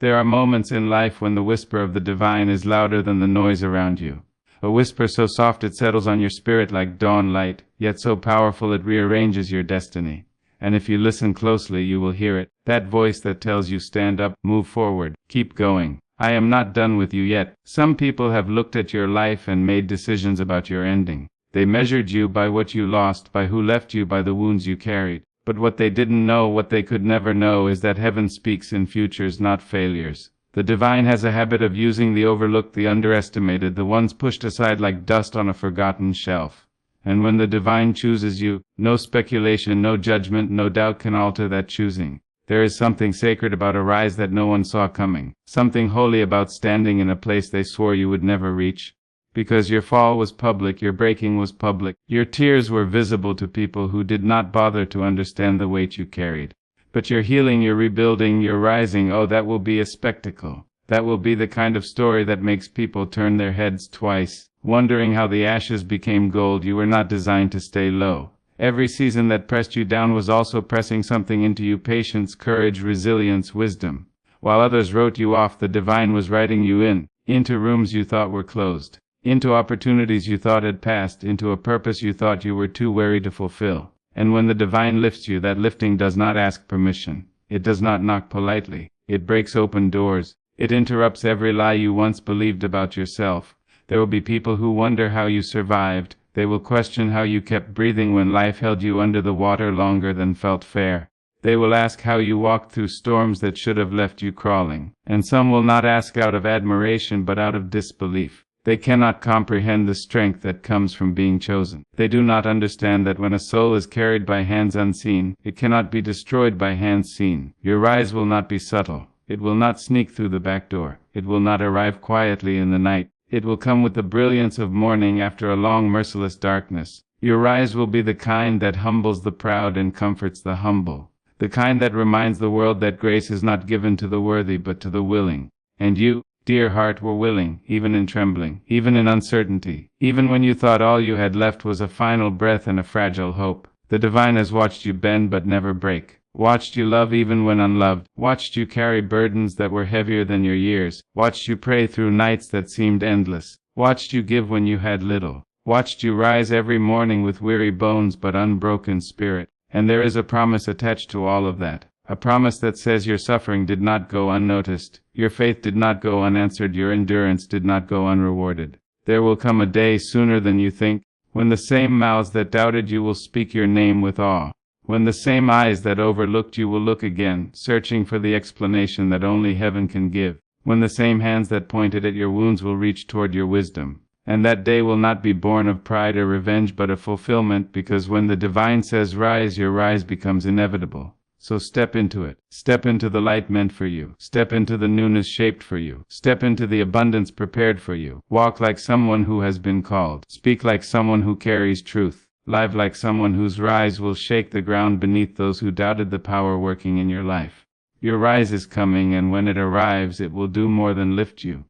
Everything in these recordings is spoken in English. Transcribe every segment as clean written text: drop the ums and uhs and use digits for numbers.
There are moments in life when the whisper of the divine is louder than the noise around you. A whisper so soft it settles on your spirit like dawn light, yet so powerful it rearranges your destiny. And if you listen closely, you will hear it, that voice that tells you stand up, move forward, keep going. I am not done with you yet. Some people have looked at your life and made decisions about your ending. They measured you by what you lost, by who left you, by the wounds you carried. But what they didn't know, what they could never know, is that heaven speaks in futures, not failures. The divine has a habit of using the overlooked, the underestimated, the ones pushed aside like dust on a forgotten shelf. And when the divine chooses you, no speculation, no judgment, no doubt can alter that choosing. There is something sacred about a rise that no one saw coming, something holy about standing in a place they swore you would never reach. Because your fall was public, your breaking was public, your tears were visible to people who did not bother to understand the weight you carried. But your healing, your rebuilding, your rising, oh, that will be a spectacle. That will be the kind of story that makes people turn their heads twice, wondering how the ashes became gold. You were not designed to stay low. Every season that pressed you down was also pressing something into you: patience, courage, resilience, wisdom. While others wrote you off, the divine was writing you in, into rooms you thought were closed, into opportunities you thought had passed, into a purpose you thought you were too weary to fulfill. And when the divine lifts you, that lifting does not ask permission. It does not knock politely. It breaks open doors. It interrupts every lie you once believed about yourself. There will be people who wonder how you survived. They will question how you kept breathing when life held you under the water longer than felt fair. They will ask how you walked through storms that should have left you crawling. And some will not ask out of admiration but out of disbelief. They cannot comprehend the strength that comes from being chosen. They do not understand that when a soul is carried by hands unseen, it cannot be destroyed by hands seen. Your rise will not be subtle. It will not sneak through the back door. It will not arrive quietly in the night. It will come with the brilliance of morning after a long, merciless darkness. Your rise will be the kind that humbles the proud and comforts the humble. The kind that reminds the world that grace is not given to the worthy but to the willing. And you, dear heart, were willing, even in trembling, even in uncertainty, even when you thought all you had left was a final breath and a fragile hope. The divine has watched you bend but never break, watched you love even when unloved, watched you carry burdens that were heavier than your years, watched you pray through nights that seemed endless, watched you give when you had little, watched you rise every morning with weary bones but unbroken spirit. And there is a promise attached to all of that. A promise that says your suffering did not go unnoticed, your faith did not go unanswered, your endurance did not go unrewarded. There will come a day sooner than you think, when the same mouths that doubted you will speak your name with awe, when the same eyes that overlooked you will look again, searching for the explanation that only heaven can give, when the same hands that pointed at your wounds will reach toward your wisdom. And that day will not be born of pride or revenge but of fulfillment, because when the divine says rise, your rise becomes inevitable. So step into it. Step into the light meant for you. Step into the newness shaped for you. Step into the abundance prepared for you. Walk like someone who has been called. Speak like someone who carries truth. Live like someone whose rise will shake the ground beneath those who doubted the power working in your life. Your rise is coming, and when it arrives, it will do more than lift you.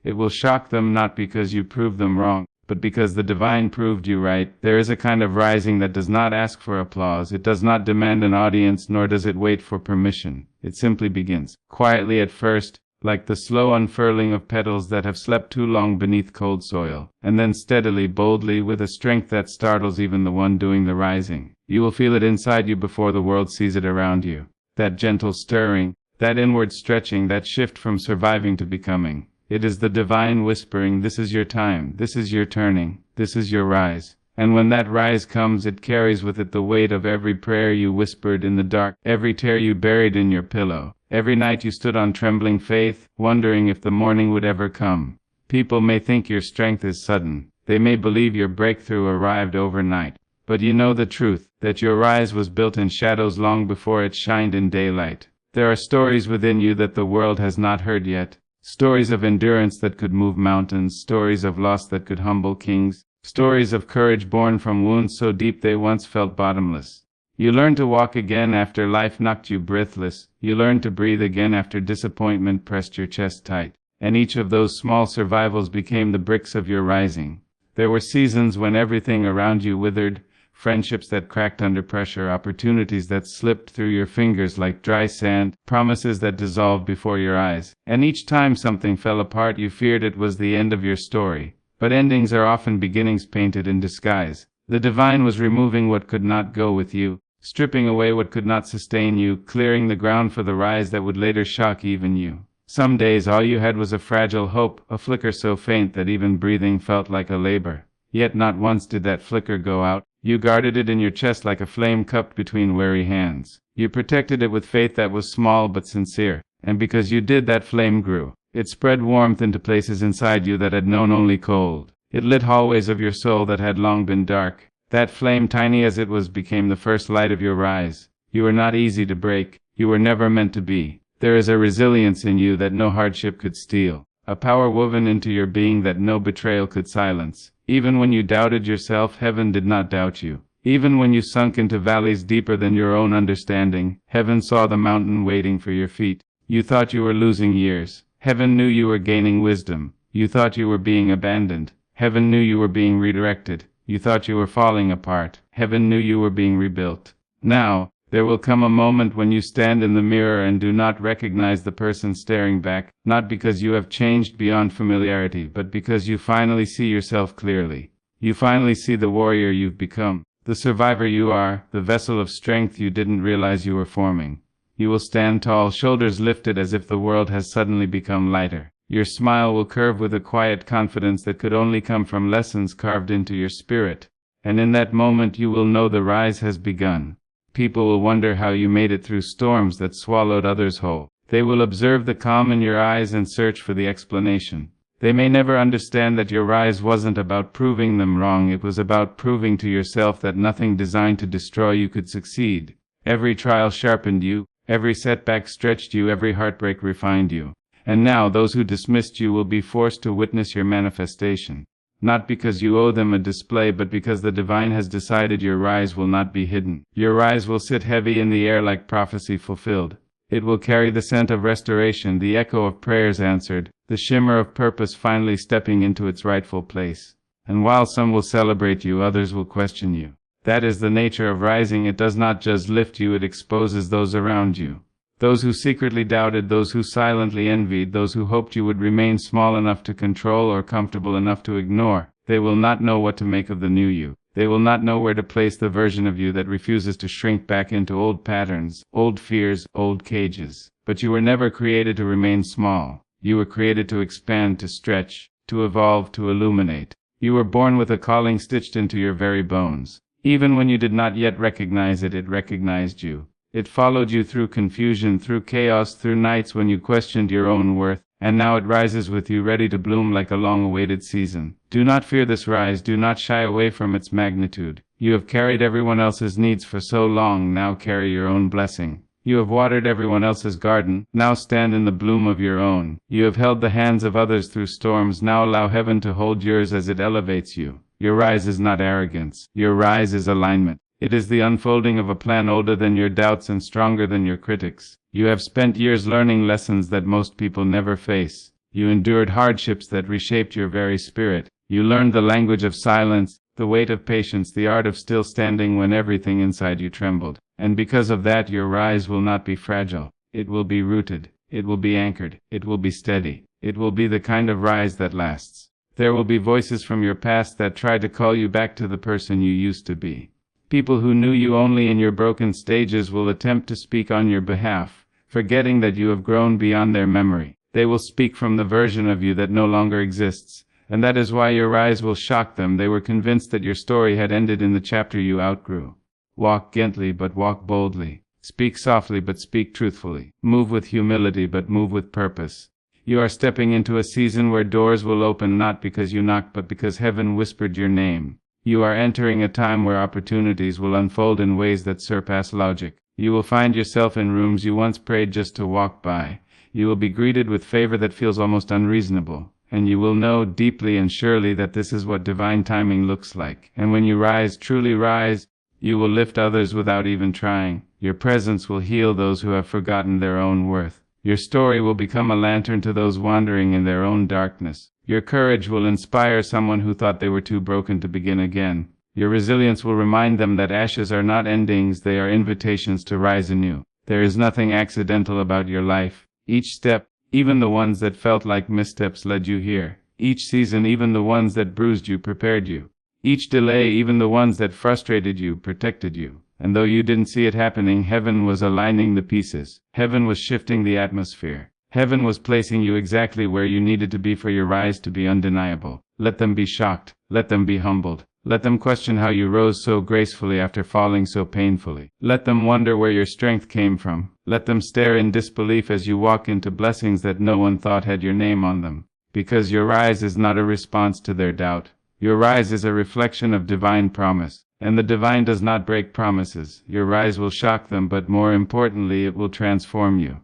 It will shock them, not because you proved them wrong, but because the divine proved you right. There is a kind of rising that does not ask for applause. It does not demand an audience, nor does it wait for permission. It simply begins, quietly at first, like the slow unfurling of petals that have slept too long beneath cold soil, and then steadily, boldly, with a strength that startles even the one doing the rising. You will feel it inside you before the world sees it around you. That gentle stirring, that inward stretching, that shift from surviving to becoming. It is the divine whispering, this is your time, this is your turning, this is your rise. And when that rise comes, it carries with it the weight of every prayer you whispered in the dark, every tear you buried in your pillow, every night you stood on trembling faith, wondering if the morning would ever come. People may think your strength is sudden. They may believe your breakthrough arrived overnight. But you know the truth, that your rise was built in shadows long before it shined in daylight. There are stories within you that the world has not heard yet. Stories of endurance that could move mountains, stories of loss that could humble kings, stories of courage born from wounds so deep they once felt bottomless. You learned to walk again after life knocked you breathless. You learned to breathe again after disappointment pressed your chest tight. And each of those small survivals became the bricks of your rising. There were seasons when everything around you withered, friendships that cracked under pressure, opportunities that slipped through your fingers like dry sand, promises that dissolved before your eyes. And each time something fell apart, you feared it was the end of your story. But endings are often beginnings painted in disguise. The divine was removing what could not go with you, stripping away what could not sustain you, clearing the ground for the rise that would later shock even you. Some days all you had was a fragile hope, a flicker so faint that even breathing felt like a labor. Yet not once did that flicker go out. You guarded it in your chest like a flame cupped between wary hands. You protected it with faith that was small but sincere. And because you did, that flame grew. It spread warmth into places inside you that had known only cold. It lit hallways of your soul that had long been dark. That flame, tiny as it was, became the first light of your rise. You were not easy to break. You were never meant to be. There is a resilience in you that no hardship could steal. A power woven into your being that no betrayal could silence. Even when you doubted yourself, heaven did not doubt you. Even when you sunk into valleys deeper than your own understanding, heaven saw the mountain waiting for your feet. You thought you were losing years. Heaven knew you were gaining wisdom. You thought you were being abandoned. Heaven knew you were being redirected. You thought you were falling apart. Heaven knew you were being rebuilt. Now, there will come a moment when you stand in the mirror and do not recognize the person staring back, not because you have changed beyond familiarity, but because you finally see yourself clearly. You finally see the warrior you've become, the survivor you are, the vessel of strength you didn't realize you were forming. You will stand tall, shoulders lifted as if the world has suddenly become lighter. Your smile will curve with a quiet confidence that could only come from lessons carved into your spirit. And in that moment you will know the rise has begun. People will wonder how you made it through storms that swallowed others whole. They will observe the calm in your eyes and search for the explanation. They may never understand that your rise wasn't about proving them wrong, it was about proving to yourself that nothing designed to destroy you could succeed. Every trial sharpened you, every setback stretched you, every heartbreak refined you. And now those who dismissed you will be forced to witness your manifestation. Not because you owe them a display, but because the divine has decided your rise will not be hidden. Your rise will sit heavy in the air like prophecy fulfilled. It will carry the scent of restoration, the echo of prayers answered, the shimmer of purpose finally stepping into its rightful place. And while some will celebrate you, others will question you. That is the nature of rising. It does not just lift you, it exposes those around you. Those who secretly doubted, those who silently envied, those who hoped you would remain small enough to control or comfortable enough to ignore. They will not know what to make of the new you. They will not know where to place the version of you that refuses to shrink back into old patterns, old fears, old cages. But you were never created to remain small. You were created to expand, to stretch, to evolve, to illuminate. You were born with a calling stitched into your very bones. Even when you did not yet recognize it, it recognized you. It followed you through confusion, through chaos, through nights when you questioned your own worth, and now it rises with you, ready to bloom like a long-awaited season. Do not fear this rise, do not shy away from its magnitude. You have carried everyone else's needs for so long, now carry your own blessing. You have watered everyone else's garden, now stand in the bloom of your own. You have held the hands of others through storms, now allow heaven to hold yours as it elevates you. Your rise is not arrogance, your rise is alignment. It is the unfolding of a plan older than your doubts and stronger than your critics. You have spent years learning lessons that most people never face. You endured hardships that reshaped your very spirit. You learned the language of silence, the weight of patience, the art of still standing when everything inside you trembled. And because of that, your rise will not be fragile. It will be rooted. It will be anchored. It will be steady. It will be the kind of rise that lasts. There will be voices from your past that try to call you back to the person you used to be. People who knew you only in your broken stages will attempt to speak on your behalf, forgetting that you have grown beyond their memory. They will speak from the version of you that no longer exists, and that is why your rise will shock them. They were convinced that your story had ended in the chapter you outgrew. Walk gently but walk boldly. Speak softly but speak truthfully. Move with humility but move with purpose. You are stepping into a season where doors will open not because you knocked but because heaven whispered your name. You are entering a time where opportunities will unfold in ways that surpass logic. You will find yourself in rooms you once prayed just to walk by. You will be greeted with favor that feels almost unreasonable. And you will know deeply and surely that this is what divine timing looks like. And when you rise, truly rise, you will lift others without even trying. Your presence will heal those who have forgotten their own worth. Your story will become a lantern to those wandering in their own darkness. Your courage will inspire someone who thought they were too broken to begin again. Your resilience will remind them that ashes are not endings, they are invitations to rise anew. There is nothing accidental about your life. Each step, even the ones that felt like missteps, led you here. Each season, even the ones that bruised you, prepared you. Each delay, even the ones that frustrated you, protected you. And though you didn't see it happening, heaven was aligning the pieces. Heaven was shifting the atmosphere. Heaven was placing you exactly where you needed to be for your rise to be undeniable. Let them be shocked. Let them be humbled. Let them question how you rose so gracefully after falling so painfully. Let them wonder where your strength came from. Let them stare in disbelief as you walk into blessings that no one thought had your name on them. Because your rise is not a response to their doubt. Your rise is a reflection of divine promise. And the divine does not break promises. Your rise will shock them, but more importantly, it will transform you.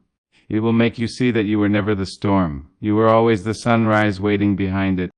It will make you see that you were never the storm. You were always the sunrise waiting behind it.